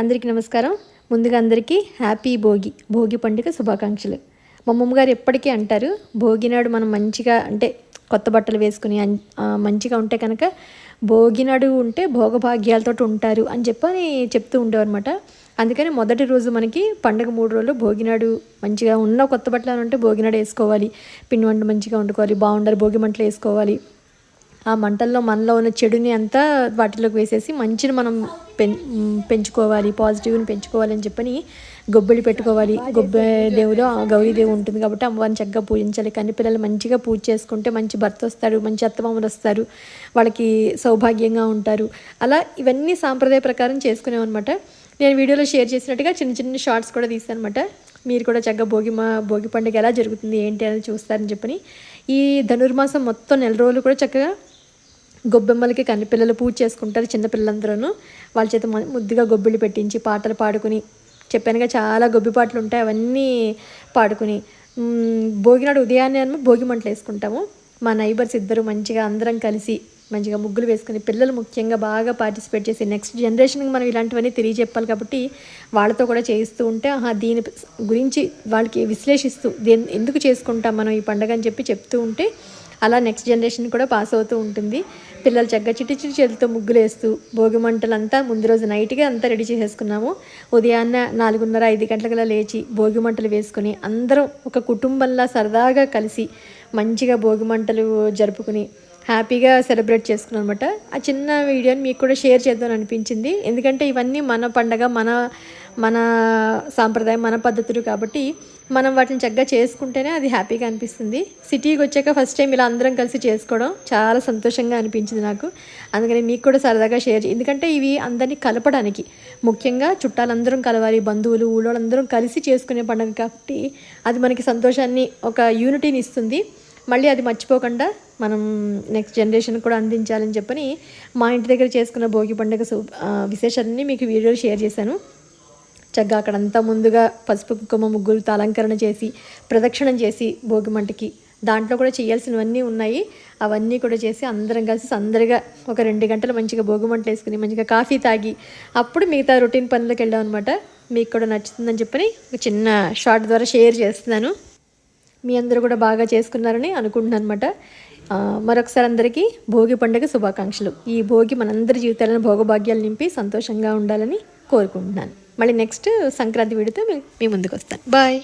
అందరికీ నమస్కారం. ముందుగా అందరికీ హ్యాపీ భోగి పండుగ శుభాకాంక్షలు. మా అమ్మమ్మ గారు ఎప్పటికీ అంటారు, భోగి నాడు మనం మంచిగా అంటే కొత్త బట్టలు వేసుకుని మంచిగా ఉంటే కనుక భోగి నాడు ఉంటే భోగభాగ్యాలతో ఉంటారు అని చెప్తూ ఉండేవారన్నమాట. అందుకని మొదటి రోజు మనకి పండుగ 3 రోజులు భోగినాడు మంచిగా ఉన్న కొత్త బట్టలు ఉంటే భోగినాడు వేసుకోవాలి, పిండి వంట మంచిగా వండుకోవాలి, బాగుండాలి, భోగి మంటలు వేసుకోవాలి. ఆ మంటల్లో మనలో ఉన్న చెడుని అంతా వాటిలోకి వేసేసి మంచిని మనం పెంచుకోవాలి, పాజిటివ్ని పెంచుకోవాలి అని చెప్పని గొబ్బెలు పెట్టుకోవాలి. దేవుడు గౌరీదేవి ఉంటుంది కాబట్టి అమ్మవారిని చక్కగా పూజించాలి. కన్ని పిల్లలు మంచిగా పూజ చేసుకుంటే మంచి భర్త వస్తాడు, మంచి అత్తమామలు వస్తారు, వాళ్ళకి సౌభాగ్యంగా ఉంటారు. అలా ఇవన్నీ సాంప్రదాయ ప్రకారం చేసుకునేవన్నమాట. నేను వీడియోలో షేర్ చేసినట్టుగా చిన్న చిన్న షార్ట్స్ కూడా తీసాను అనమాట. మీరు కూడా చక్కగా భోగి పండుగ ఎలా జరుగుతుంది ఏంటి అనేది చూస్తారని చెప్పని. ఈ ధనుర్మాసం మొత్తం 4 రోజులు కూడా చక్కగా గొబ్బెమ్మలకి కన్నపిల్లలు పూజ చేసుకుంటారు. చిన్నపిల్లలందరూ వాళ్ళ చేత ముద్దుగా గొబ్బిళ్ళు పెట్టించి పాటలు పాడుకుని, చెప్పానుగా చాలా గొబ్బి పాటలు ఉంటాయి, అవన్నీ పాడుకుని భోగినాడు ఉదయాన్నే భోగి మంటలు వేసుకుంటాము. మా నైబర్స్ ఇద్దరు మంచిగా అందరం కలిసి మంచిగా ముగ్గులు వేసుకుని, పిల్లలు ముఖ్యంగా బాగా పార్టిసిపేట్ చేసి నెక్స్ట్ జనరేషన్కి మనం ఇలాంటివన్నీ తెలియజెప్పాలి కాబట్టి వాళ్ళతో కూడా చేయిస్తూ ఉంటే దీని గురించి వాళ్ళకి విశ్లేషిస్తూ ఎందుకు చేసుకుంటాం మనం ఈ పండుగ అని చెప్తూ ఉంటే అలా నెక్స్ట్ జనరేషన్ కూడా పాస్ అవుతూ ఉంటుంది. పిల్లలు చక్కగా చిట్టి చేతులతో ముగ్గులు వేస్తూ భోగి మంటలంతా ముందు రోజు నైట్గా అంతా రెడీ చేసేసుకున్నాము. ఉదయాన్న 4:30-5 గంటలకల్లా లేచి భోగి మంటలు వేసుకొని అందరం ఒక కుటుంబంలా సరదాగా కలిసి మంచిగా భోగి మంటలు జరుపుకుని హ్యాపీగా సెలబ్రేట్ చేసుకున్నాం అనమాట. ఆ చిన్న వీడియోని మీకు కూడా షేర్ చేద్దామని అనిపించింది. ఎందుకంటే ఇవన్నీ మన పండగ, మన సాంప్రదాయం, మన పద్ధతులు కాబట్టి మనం వాటిని చక్కగా చేసుకుంటేనే అది హ్యాపీగా అనిపిస్తుంది. సిటీకి వచ్చాక ఫస్ట్ టైం ఇలా అందరం కలిసి చేసుకోవడం చాలా సంతోషంగా అనిపించింది నాకు. అందుకని మీకు కూడా సరదాగా షేర్ ఎందుకంటే ఇవి అందరినీ కలపడానికి, ముఖ్యంగా చుట్టాలందరం కలవాలి, బంధువులు ఊళ్ళోళ్ళందరం కలిసి చేసుకునే పండుగ కాబట్టి అది మనకి సంతోషాన్ని, ఒక యూనిటీని ఇస్తుంది. మళ్ళీ అది మర్చిపోకుండా మనం నెక్స్ట్ జనరేషన్ కూడా అందించాలని చెప్పని మా ఇంటి దగ్గర చేసుకున్న భోగి పండుగ విశేషాలన్నీ మీకు వీడియోలు షేర్ చేశాను. చక్కగా అక్కడంతా ముందుగా పసుపు కుంకుమ ముగ్గులతో అలంకరణ చేసి ప్రదక్షిణం చేసి భోగి మంటకి దాంట్లో కూడా చేయాల్సినవన్నీ ఉన్నాయి. అవన్నీ కూడా చేసి అందరం కలిసి సందడిగా ఒక 2 గంటలు మంచిగా భోగి మంటలు వేసుకుని మంచిగా కాఫీ తాగి అప్పుడు మిగతా రొటీన్ పనులకు వెళ్ళాం అనమాట. మీకు కూడా నచ్చుతుందని చెప్పని ఒక చిన్న షార్ట్ ద్వారా షేర్ చేస్తున్నాను. మీ అందరూ కూడా బాగా చేసుకున్నారని అనుకుంటున్నాను అనమాట. మరొకసారి అందరికీ భోగి పండుగ శుభాకాంక్షలు. ఈ భోగి మనందరి జీవితాలను భోగభాగ్యాలు నింపి సంతోషంగా ఉండాలని కోరుకుంటున్నాను. మళ్ళీ నెక్స్ట్ సంక్రాంతి వీడియోతో మీ ముందుకు వస్తాను. బాయ్.